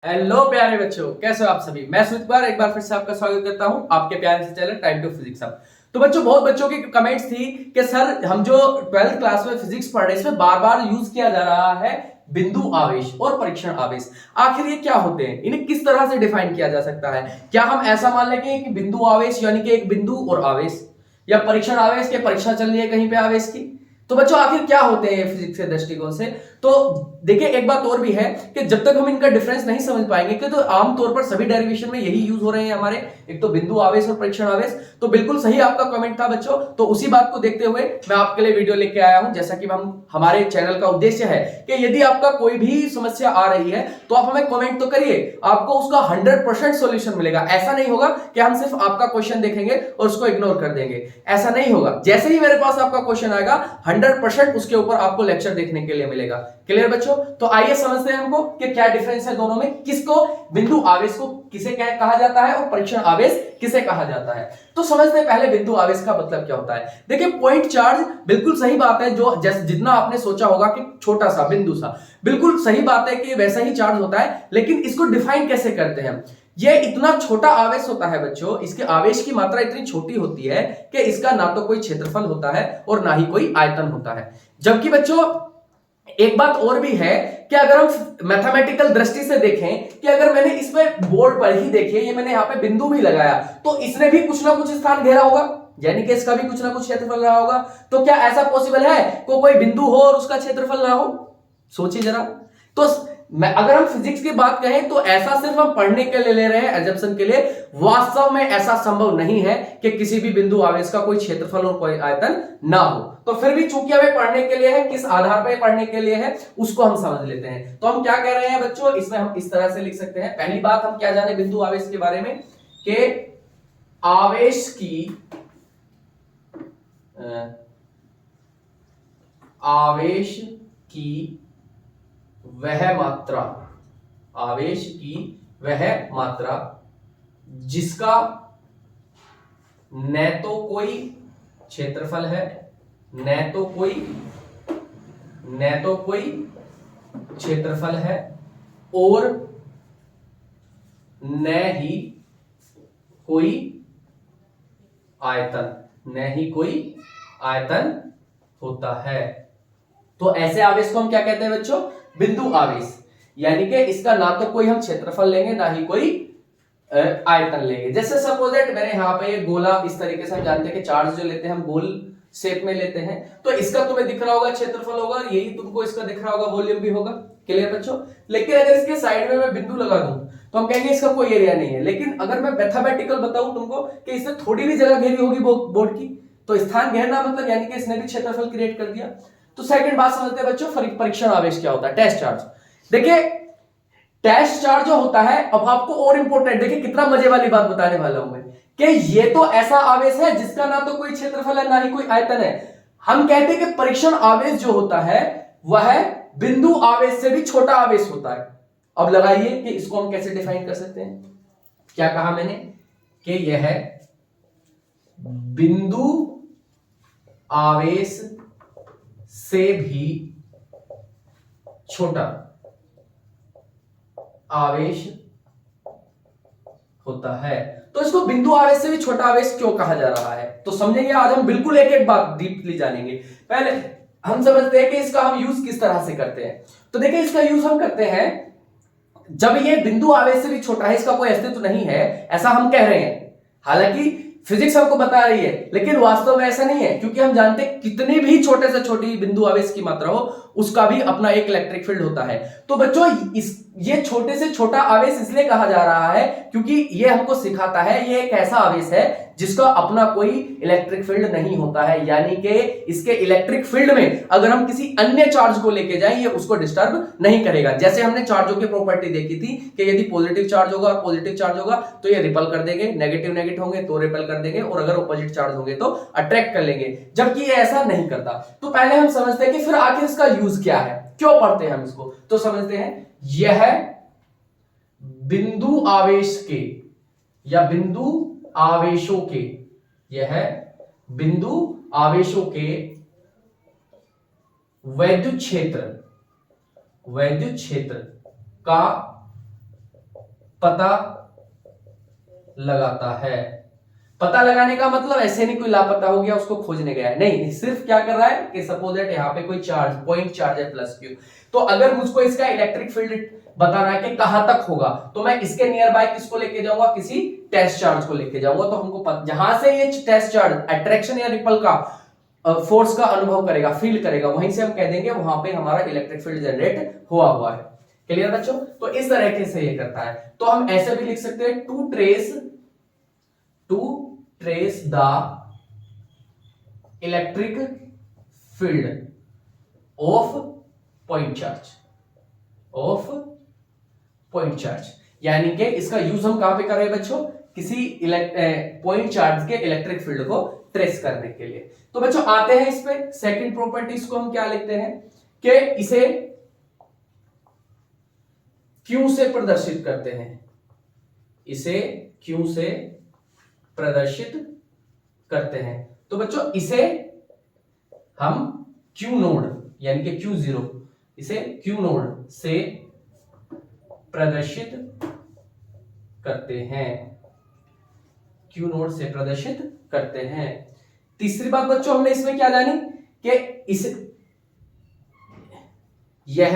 Hello प्यारे बच्चों, कैसे हो आप सभी। मैं सुमित कुमार एक बार फिर से आपका स्वागत करता हूं आपके प्यारे से चैनल टाइम टू फिजिक्स अब। तो बच्चों, बहुत बच्चों की कमेंट्स थी कि सर हम जो 12th क्लास में फिजिक्स पढ़ रहे हैं इसमें बार बार यूज किया जा रहा है बिंदु आवेश और परीक्षण आवेश। आखिर ये क्या होते हैं, इन्हें किस तरह से डिफाइन किया जा सकता है। क्या हम ऐसा मान लेंगे कि बिंदु आवेश यानी कि एक बिंदु और आवेश, या परीक्षण आवेश के परीक्षा चल रही है कहीं पे आवेश की। तो बच्चों आखिर क्या होते हैं फिजिक्स के दृष्टिकोण से। तो देखिए, एक बात और भी है कि जब तक हम इनका डिफरेंस नहीं समझ पाएंगे कि तो आमतौर पर सभी डेरिवेशन में यही यूज हो रहे हैं हमारे, एक तो बिंदु आवेश और परीक्षण आवेश। तो बिल्कुल सही आपका कमेंट था बच्चों। तो उसी बात को देखते हुए मैं आपके लिए वीडियो लेके आया हूं। जैसा कि हम हमारे चैनल का उद्देश्य है कि यदि आपका कोई भी समस्या आ रही है तो आप हमें कमेंट तो करिए, आपको उसका 100% सॉल्यूशन मिलेगा। ऐसा नहीं होगा कि हम सिर्फ आपका क्वेश्चन देखेंगे और उसको इग्नोर कर देंगे, ऐसा नहीं होगा। जैसे ही मेरे पास आपका क्वेश्चन आएगा 100% उसके ऊपर आपको लेक्चर देखने के लिए मिलेगा। क्लियर बच्चों। तो आइए समझते हैं हमको कि क्या डिफरेंस है दोनों में, किसको बिंदु आवेश को किसे क्या कहा जाता है और परीक्षण आवेश किसे कहा जाता है। तो समझते हैं पहले बिंदु आवेश का मतलब क्या होता है। देखिए, पॉइंट चार्ज, बिल्कुल सही बात है। जो जितना आपने सोचा होगा कि छोटा सा बिंदु सा, बिल्कुल सही बात है कि वैसा ही चार्ज होता है। लेकिन इसको डिफाइन कैसे करते हैं। ये इतना छोटा आवेश होता है बच्चों, इसके आवेश की मात्रा इतनी छोटी होती है कि इसका ना तो कोई क्षेत्रफल होता है और ना ही कोई आयतन होता है। जबकि बच्चों एक बात और भी है कि अगर हम मैथमेटिकल दृष्टि से देखें कि अगर मैंने इसमें बोर्ड पर ही देखिए, ये मैंने यहां पे बिंदु भी लगाया तो इसने भी कुछ ना कुछ स्थान घेरा होगा, यानी कि इसका भी कुछ ना कुछ क्षेत्रफल रहा होगा। तो क्या ऐसा पॉसिबल है को कोई बिंदु हो और उसका क्षेत्रफल ना हो? सोचिए जरा। तो अगर हम फिजिक्स की बात कहें तो ऐसा सिर्फ हम पढ़ने के लिए ले रहे हैं, एजम्पशन के लिए। वास्तव में ऐसा संभव नहीं है कि किसी भी बिंदु आवेश का कोई क्षेत्रफल और कोई आयतन ना हो। तो फिर भी चूंकि हमें पढ़ने के लिए है, किस आधार पर पढ़ने के लिए है उसको हम समझ लेते हैं। तो हम क्या कह रहे हैं बच्चों, इसमें हम इस तरह से लिख सकते हैं। पहली बात हम क्या जाने बिंदु आवेश के बारे में, कि आवेश की वह मात्रा जिसका न तो कोई क्षेत्रफल है, न तो कोई क्षेत्रफल है और न ही कोई आयतन होता है। तो ऐसे आवेश को हम क्या कहते हैं बच्चों, बिंदु आवेश। यानी कि इसका ना तो कोई हम क्षेत्रफल लेंगे ना ही कोई आयतन लेंगे। जैसे सपोज दैट मैंने यहाँ पे एक गोला, इस तरीके से हम जानते हैं कि चार्ज जो लेते हैं हम गोल शेप में लेते हैं, तो इसका तुम्हें दिख रहा होगा क्षेत्रफल होगा, यही तुमको इसका दिख रहा होगा वॉल्यूम भी होगा। क्लियर बच्चों। लेकिन अगर इसके साइड में मैं बिंदु लगा दूं तो हम कहेंगे इसका कोई एरिया नहीं है। लेकिन अगर मैं मैथमेटिकल बताऊं तुमको कि इससे थोड़ी भी जगह घेरी होगी बोर्ड की, तो स्थान घेरना मतलब यानी कि इसने भी क्षेत्रफल क्रिएट कर दिया। तो सेकंड बात समझते हैं बच्चों, परीक्षण आवेश क्या होता है, टेस्ट चार्ज। देखिए, टेस्ट चार्ज जो होता है, अब आपको और इंपॉर्टेंट, देखिए कितना मजे वाली बात बताने वाला हूं मैं, कि ये तो ऐसा आवेश है जिसका ना तो कोई क्षेत्रफल है ना ही कोई आयतन है। हम कहते हैं कि परीक्षण आवेश जो होता है वह बिंदु आवेश से भी छोटा आवेश होता है। अब लगाइए कि इसको हम कैसे डिफाइन कर सकते हैं। क्या कहा मैंने कि यह बिंदु आवेश से भी छोटा आवेश होता है। तो इसको बिंदु आवेश से भी छोटा आवेश क्यों कहा जा रहा है, तो समझेंगे आज हम। बिल्कुल एक एक बात डीपली जानेंगे। पहले हम समझते हैं कि इसका हम यूज किस तरह से करते हैं। तो देखिए, इसका यूज हम करते हैं जब ये बिंदु आवेश से भी छोटा है, इसका कोई अस्तित्व नहीं है, ऐसा हम कह रहे हैं। हालांकि फिजिक्स हमको बता रही है, लेकिन वास्तव में ऐसा नहीं है, क्योंकि हम जानते हैं कितनी भी छोटे से छोटी बिंदु आवेश की मात्रा हो उसका भी अपना एक इलेक्ट्रिक फील्ड होता है। तो बच्चों ये छोटे से छोटा आवेश इसलिए कहा जा रहा है क्योंकि ये हमको सिखाता है ये एक ऐसा आवेश है जिसका अपना कोई इलेक्ट्रिक फील्ड नहीं होता है। यानी कि इसके इलेक्ट्रिक फील्ड में अगर हम किसी अन्य चार्ज को लेके जाएं, ये उसको डिस्टर्ब नहीं करेगा। जैसे हमने चार्जों की प्रॉपर्टी देखी थी कि यदि पॉजिटिव चार्ज होगा पॉजिटिव चार्ज होगा तो ये रिपल कर देंगे, नेगेटिव होंगे तो रिपल कर देंगे, और अगर ऑपोजिट चार्ज होंगे तो अट्रैक्ट कर लेंगे। जबकि ये ऐसा नहीं करता। तो पहले हम समझते हैं कि फिर आखिर इसका यूज क्या है, क्यों पढ़ते हैं हम इसको। तो समझते हैं, यह बिंदु आवेश के या बिंदु आवेशों के, यह बिंदु आवेशों के वैद्युत क्षेत्र का पता लगाता है। पता लगाने का मतलब ऐसे नहीं कोई लापता हो गया उसको खोजने गया है, नहीं, सिर्फ क्या कर रहा है कि सपोज दैट यहाँ पे कोई चार्ज, पॉइंट चार्ज है प्लस क्यू, तो अगर मुझको इसका इलेक्ट्रिक फील्ड बताना है कि कहां तक होगा, तो मैं इसके नियर बाय किसको लेके जाऊंगा, किसी टेस्ट चार्ज को लेके जाऊंगा। तो हमको जहां से ये टेस्ट चार्ज अट्रैक्शन या रिपल का फोर्स का अनुभव करेगा, फील करेगा, वहीं से हम कह देंगे वहां पे हमारा इलेक्ट्रिक फील्ड जनरेट हुआ है। क्लियर बच्चों? तो इस तरीके से ये करता है। तो हम ऐसे भी लिख सकते हैं to trace the electric field of point charge, यानी कि इसका यूज हम कहां पे कर रहे हैं बच्चों, किसी पॉइंट चार्ज के इलेक्ट्रिक फील्ड को ट्रेस करने के लिए। तो बच्चों आते हैं इस पे सेकंड प्रॉपर्टीज को हम क्या लिखते हैं कि इसे क्यू से प्रदर्शित करते हैं, इसे क्यू से प्रदर्शित करते हैं। तो बच्चों इसे हम क्यू नोड यानी कि Q0, इसे क्यू नोड से प्रदर्शित करते हैं, क्यू नोड से प्रदर्शित करते हैं। तीसरी बात बच्चों हमने इसमें क्या जानी कि यह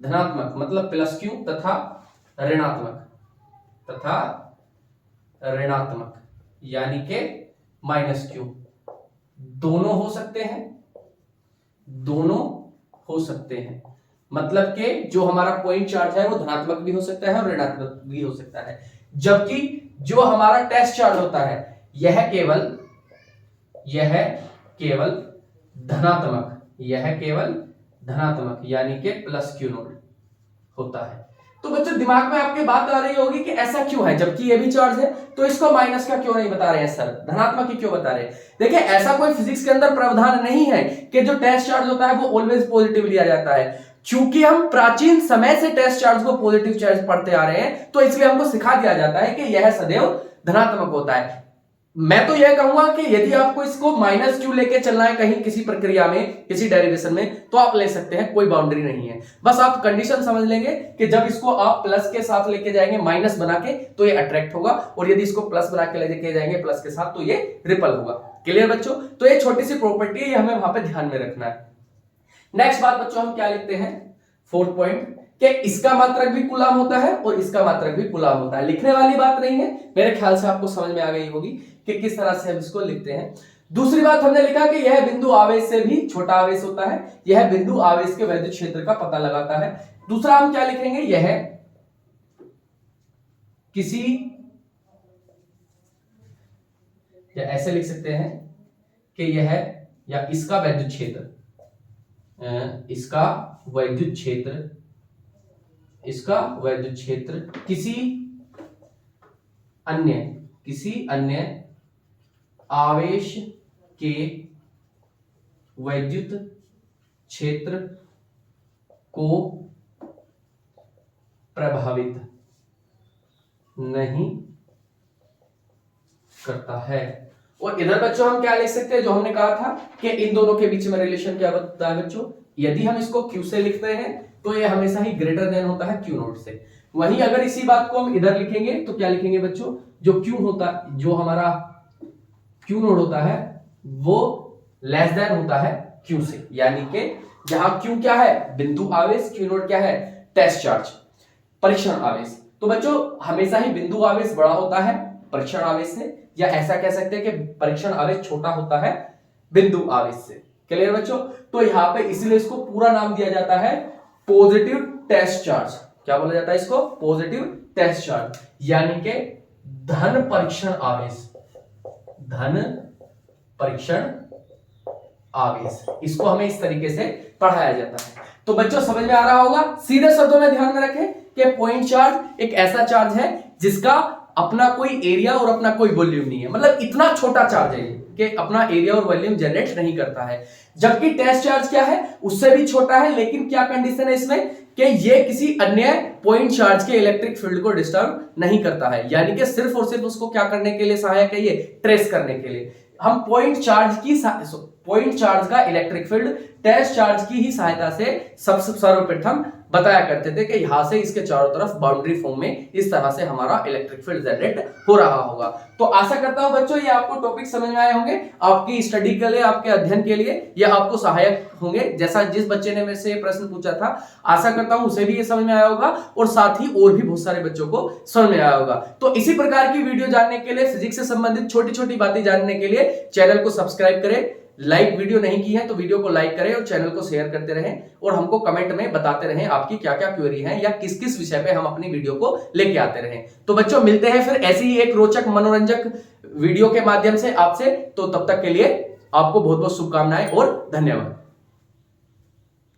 धनात्मक मतलब प्लस क्यू तथा ऋणात्मक यानी कि माइनस क्यू दोनों हो सकते हैं। मतलब कि जो हमारा पॉइंट चार्ज है वो धनात्मक भी हो सकता है और ऋणात्मक भी हो सकता है, जबकि जो हमारा टेस्ट चार्ज होता है यह केवल धनात्मक यानी कि प्लस क्यू नोड होता है। तो बच्चों दिमाग में आपके बात आ रही होगी कि ऐसा क्यों है, जबकि ये भी चार्ज है तो इसको माइनस का क्यों नहीं बता रहे हैं सर, धनात्मक ही क्यों बता रहे हैं। देखिए ऐसा कोई फिजिक्स के अंदर प्रावधान नहीं है कि जो टेस्ट चार्ज होता है वो ऑलवेज पॉजिटिव लिया जाता है। क्योंकि हम प्राचीन समय से टेस्ट चार्ज को पॉजिटिव चार्ज पढ़ते आ रहे हैं, तो इसलिए हमको सिखा दिया जाता है कि यह सदैव धनात्मक होता है। मैं तो यह कहूंगा कि यदि आपको इसको माइनस क्यू लेके चलना है कहीं किसी प्रक्रिया में, किसी डेरिवेशन में, तो आप ले सकते हैं, कोई बाउंड्री नहीं है। बस आप कंडीशन समझ लेंगे कि जब इसको आप प्लस के साथ लेके जाएंगे माइनस बना के तो ये अट्रैक्ट होगा, और यदि इसको प्लस बना के लेके जाएंगे प्लस के साथ तो ये रिपल होगा। क्लियर बच्चों? तो ये छोटी सी प्रॉपर्टी है, ये हमें वहां पे ध्यान में रखना है। नेक्स्ट बात बच्चों हम क्या लिखते हैं, फोर्थ पॉइंट, कि इसका मात्रक भी कूलाम होता है और इसका मात्रक भी कूलाम होता है। लिखने वाली बात नहीं है, मेरे ख्याल से आपको समझ में आ गई होगी कि किस तरह से हम इसको लिखते हैं। दूसरी बात हमने लिखा कि यह बिंदु आवेश से भी छोटा आवेश होता है, यह बिंदु आवेश के वैद्युत क्षेत्र का पता लगाता है। दूसरा हम क्या लिखेंगे, यह किसी, या ऐसे लिख सकते हैं कि यह या इसका वैद्युत क्षेत्र, इसका वैद्युत क्षेत्र किसी अन्य आवेश के वैद्युत क्षेत्र को प्रभावित नहीं करता है। और इधर बच्चों हम क्या लिख सकते हैं, जो हमने कहा था कि इन दोनों के बीच में रिलेशन क्या होता है बच्चों, यदि हम इसको Q से लिखते हैं तो ये हमेशा ही ग्रेटर देन होता है Q नोट से। वहीं अगर इसी बात को हम इधर लिखेंगे तो क्या लिखेंगे बच्चों, जो Q होता, जो हमारा Q नोड होता है वो लेस देन होता है Q से, यानी कि जहां Q क्या है बिंदु आवेश, Q नोड क्या है टेस्ट चार्ज, परीक्षण आवेश। तो बच्चों हमेशा ही बिंदु आवेश बड़ा होता है परीक्षण आवेश से, या ऐसा कह सकते हैं कि परीक्षण आवेश छोटा होता है बिंदु आवेश से। क्लियर बच्चों? तो यहां पे इसलिए इसको पूरा नाम दिया जाता है पॉजिटिव टेस्ट चार्ज। क्या बोला जाता है इसको, पॉजिटिव टेस्ट चार्ज, यानी कि धन परीक्षण आवेश। इसको हमें इस तरीके से पढ़ाया जाता है। तो बच्चों समझ में आ रहा होगा, सीधे शब्दों में ध्यान में रखें कि पॉइंट चार्ज एक ऐसा चार्ज है जिसका अपना कोई एरिया और अपना कोई वॉल्यूम नहीं है, मतलब इतना छोटा चार्ज है कि अपना एरिया और वॉल्यूम जनरेट नहीं करता है। जबकि टेस्ट चार्ज क्या है, उससे भी छोटा है, लेकिन क्या कंडीशन है इसमें कि ये किसी अन्य पॉइंट चार्ज के इलेक्ट्रिक फील्ड को डिस्टर्ब नहीं करता है, यानी कि सिर्फ और सिर्फ उसको क्या करने के लिए सहायक है, ये ट्रेस करने के लिए। हम पॉइंट चार्ज की पॉइंट चार्ज का इलेक्ट्रिक फील्ड टेस्ट चार्ज की ही सहायता से सर्वप्रथम बताया करते थे कि यहां से इसके चारों तरफ बाउंड्री फॉर्म में इस तरह से हमारा इलेक्ट्रिक फील्ड जनरेट हो रहा होगा। तो आशा करता हूं बच्चों ये आपको टॉपिक समझ में आए होंगे, आपकी स्टडी के लिए, आपके अध्ययन के लिए ये आपको सहायक होंगे। जैसा जिस बच्चे ने मेरे से प्रश्न पूछा था, आशा करता हूं उसे भी ये समझ में आया होगा और साथ ही और भी बहुत सारे बच्चों को समझ में आया होगा। तो इसी प्रकार की वीडियो जानने के लिए, फिजिक्स से संबंधित छोटी छोटी बातें जानने के लिए चैनल को सब्सक्राइब करें। लाइक वीडियो नहीं की है तो वीडियो को लाइक करें और चैनल को शेयर करते रहें और हमको कमेंट में बताते रहें आपकी क्या क्या क्वेरी है या किस किस विषय पे हम अपनी वीडियो को लेके आते रहें। तो बच्चों मिलते हैं फिर ऐसी ही एक रोचक मनोरंजक वीडियो के माध्यम से आपसे। तो तब तक के लिए आपको बहुत बहुत शुभकामनाएं और धन्यवाद।